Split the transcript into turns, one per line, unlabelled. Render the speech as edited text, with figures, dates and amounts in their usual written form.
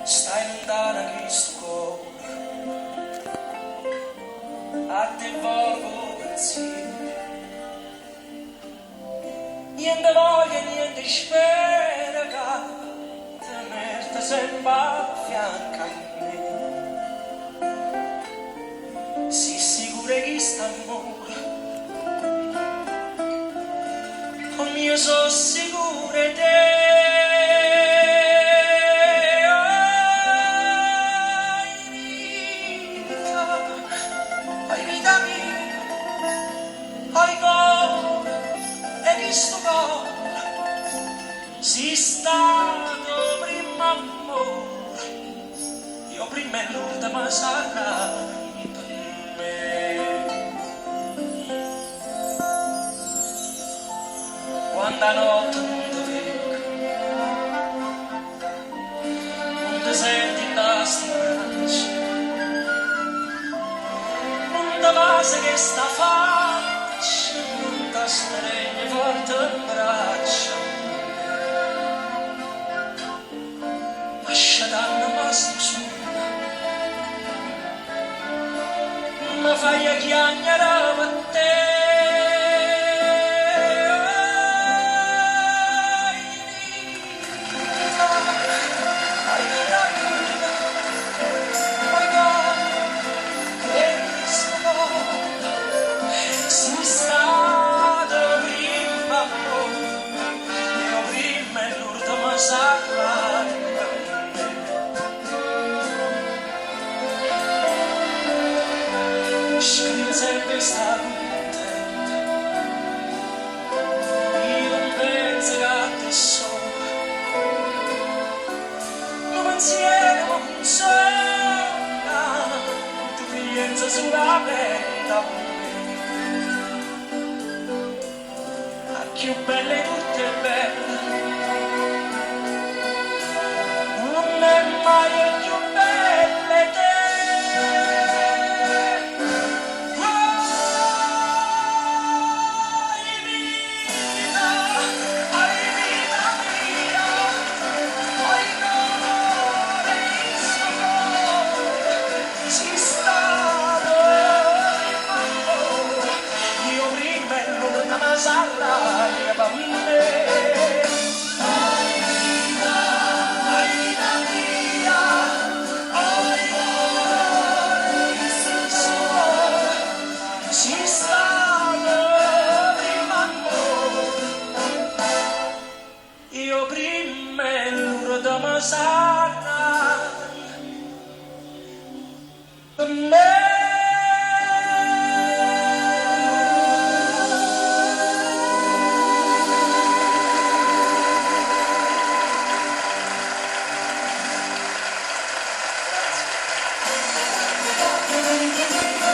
stai lontana che sto cuore, a te voglio pensiero, niente voglia, niente spera che tenerti sempre a fianco a me. Sii sicura che sta amore, con mio sono sicura di te. Si stato prima amore, io prima e l'ultima sarai per me. Quando a notte non ti vedo, non ti senti in sti braccia, non ti passa che sta faccia, non ti stringi forte in braccia. Ma fai a chiagnare per te. Si stato prima amore, io prima e l'ultima sarai. Sempre sta contento, io non penso che a te sono, non pensiero non consola, tu pensi solamente a me, a più belle tutte belle, non è mai più belle te. Sarai per me. Si stato prima amore, io prima e l'ultima sarai per me. Thank you.